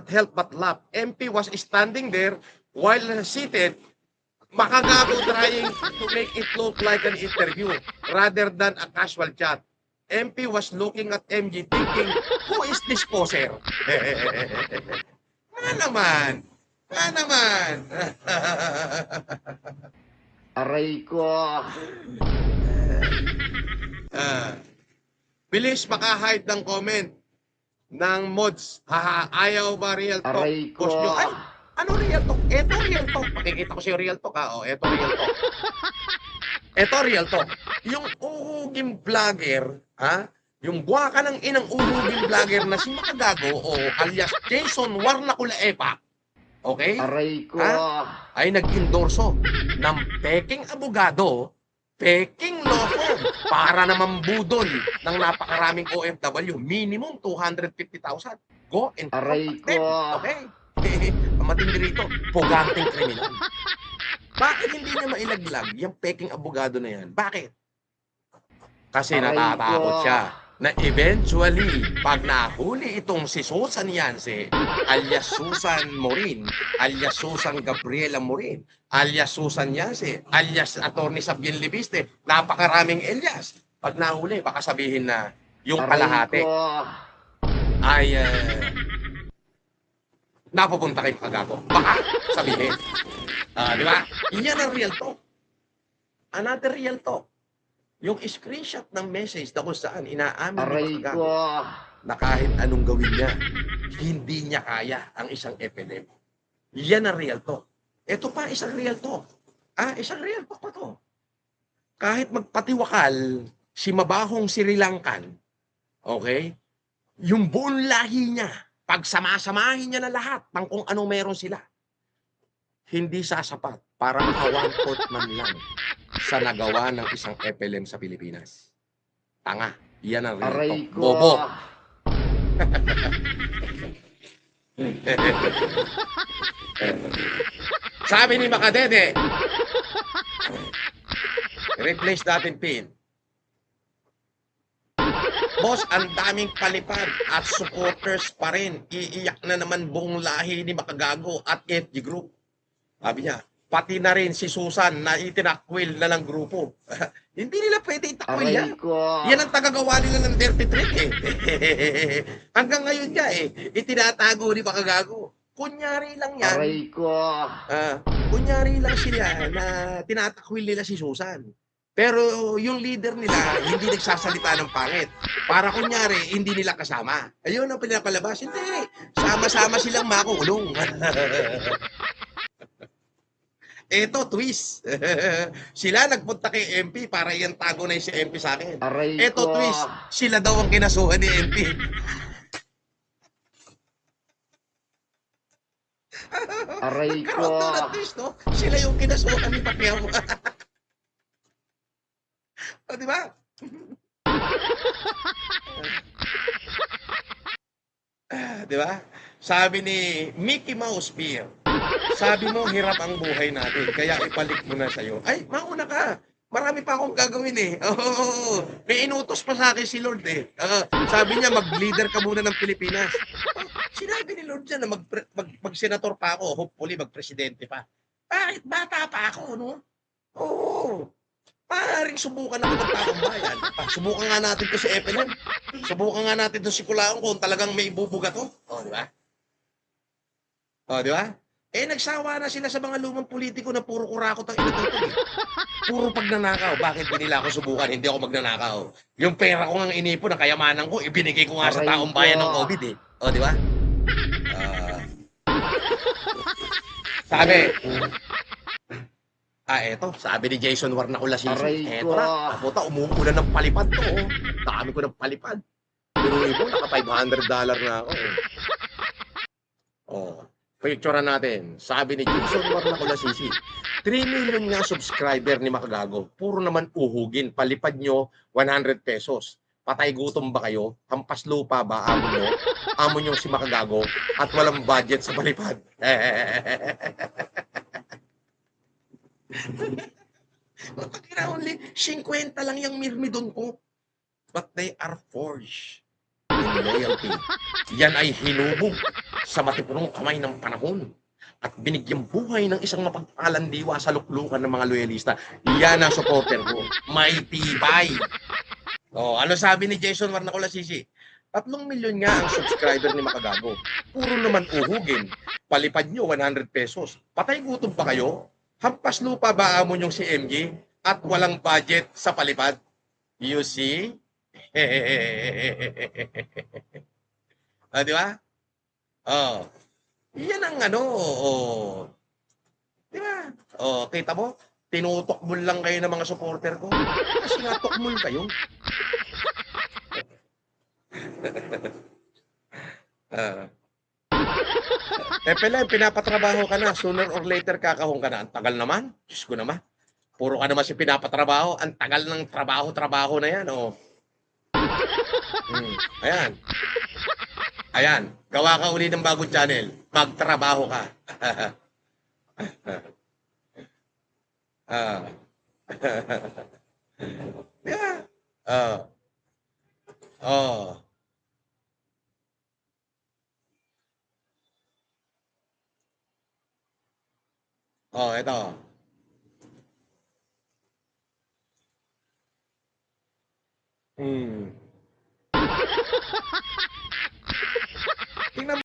help but laugh. MP was standing there while seated, makagago trying to make it look like an interview rather than a casual chat. MP was looking at MG thinking, who is this poser? Nga naman. Nga naman. Aray ko. Bilis maka-hide ng comment ng mods. Haha, ayaw ba real talk? Aray ko. Boss nyo. Ay, ano real talk? Eto real talk. Pakikita ko sa'yo real talk ha. O, eto real talk. Eto real talk. Yung uhuging vlogger, ha? Yung buwa ka ng inang uhuging vlogger na si Makagago o alias Jason Warnaculaepa, okay? Aray ko. Ay nag-endorso ng peking abogado, peking law firm para naman budol ng napakaraming OFW, minimum 250,000. Go and Aray protect them. ko. Okay? Matindi rito, puganting kriminal. Bakit hindi niya mailaglag yung peking abogado na yan? Bakit? Kasi Aray natatakot ko. siya na eventually, pag nahuli itong si Susan Yance, alias Susan Morin, alias Susan Gabriela Morin, alias Susan Yance, alias Atty. Sabiel Libiste, napakaraming alias. Pag nahuli, baka sabihin na yung Aray kalahati ko. ay napupunta kay Makagago. Baka sabihin. Di ba? Yan ang real talk. Another real talk. Yung screenshot ng message na kung saan inaamin Aray ni Makagago ko. na kahit anong gawin niya, hindi niya kaya ang isang FNM. Yan ang real talk. Ito pa, isang real talk. Isang real talk pa to. Kahit magpatiwakal si mabahong Sri Lankan, okay, yung buong lahi niya, pag samasamahin niya na lahat ng kung ano meron sila, hindi sasapat para maka-one-fourth man lang sa nagawa ng isang FLM sa Pilipinas. Tanga. Yan ang real Aray talk. ko. Bobo. Sabi ni Makadede, replace natin pin. Boss, ang daming palipad at supporters pa rin. Iiyak na naman buong lahi ni Makagago at FG Group. Sabi niya, pati na rin si Susan na itinakwil na ng grupo. Hindi nila pwede itakwil yan. Aray ko. Yan ang tagagawa nila ng dirty trick eh. Hanggang ngayon nga eh, itinatago ni Makagago. Kunyari lang yan. Aray ko. Kunyari lang sila na tinatakwil nila si Susan. Pero yung leader nila, hindi nagsasalita ng pangit. Para kunyari, hindi nila kasama. Ayun ang pinapalabas. Hindi. Sama-sama silang makukulong. Eto, twist. Sila nagpunta kay MP para i-antagonize si MP sa akin. Aray Eto, ko. twist. Sila daw ang kinasuhan ni MP. Aray ko. Karoon doon ang twist, no? Sila yung kinasuhan ni Pacquiao. O, di ba? Di ba? Sabi ni Mickey Mouse Beer, sabi mo, hirap ang buhay natin, kaya ibalik mo na sa'yo. Ay, mauna ka. Marami pa akong gagawin eh. Oo, may inutos pa sa akin si Lord eh. Sabi niya, mag-leader ka muna ng Pilipinas. Sinabi ni Lord dyan na mag-senator pa ako, hopefully mag-presidente pa. Bakit? Bata pa ako, no? Oo. Maaaring subukan ako ng taong bayan. Subukan nga natin to si FNM. Subukan nga natin to si Kulaong kung talagang may ibubuga to. O, di ba? O, di ba? Nagsawa na sila sa mga lumang politiko na puro kurakot ang inututog eh. Puro pagnanakaw. Bakit hindi nila ako subukan? Hindi ako magnanakaw. Yung pera ko nga inipon, ang kayamanan ko, ibinigay ko nga sa taong bayan ng COVID eh. O, di ba? Sabi, eto, sabi ni Jason Warnaculaepa. Aray Eto ko. na, puta, umuulan ng palipad to. Oh. Dami ko ng palipad. Pero ito, naka $500 na ako. Oh, picturean natin. Sabi ni Jason Warnaculaepa, 3 million nga subscriber ni Makagago. Puro naman uhugin. Palipad nyo, 100 pesos. Patay gutom ba kayo? Hampas lupa ba? Amo nyo? Amo nyo si Makagago at walang budget sa palipad. Only 50 lang yung mirmidon ko. But they are forged in loyalty. Yan ay hinubog sa matipunong kamay ng panahon at binigyang buhay ng isang mapagpalang diwa sa luklukan ng mga loyalista. Yan ang supporter ko. May tibay. Oh, ano sabi ni Jason Warnacola Sisi? 3 milyon nga ang subscriber ni Makagago. Puro naman uhugin. Palipad nyo 100 pesos. Patay gutom pa kayo? Hampas lupa ba amon yung si MG at walang budget sa palipad? You see? Di ba? Oh. Yan ang ano, oh. Di ba? Oh, kita mo? Tinutokmol lang kayo ng mga supporter ko. Kasi nga tokmol kayo. Ah. Pala, pinapatrabaho ka na. Sooner or later, kakahong ka na. Ang tagal naman. Diyos ko naman. Puro ka naman si pinapatrabaho. Ang tagal ng trabaho-trabaho na yan. Oh. Ayan. Ayan. Gawa ka uli ng bagong channel. Magtrabaho ka. Ah. Yeah. Oh. Oh. Oh, ito. Hmm.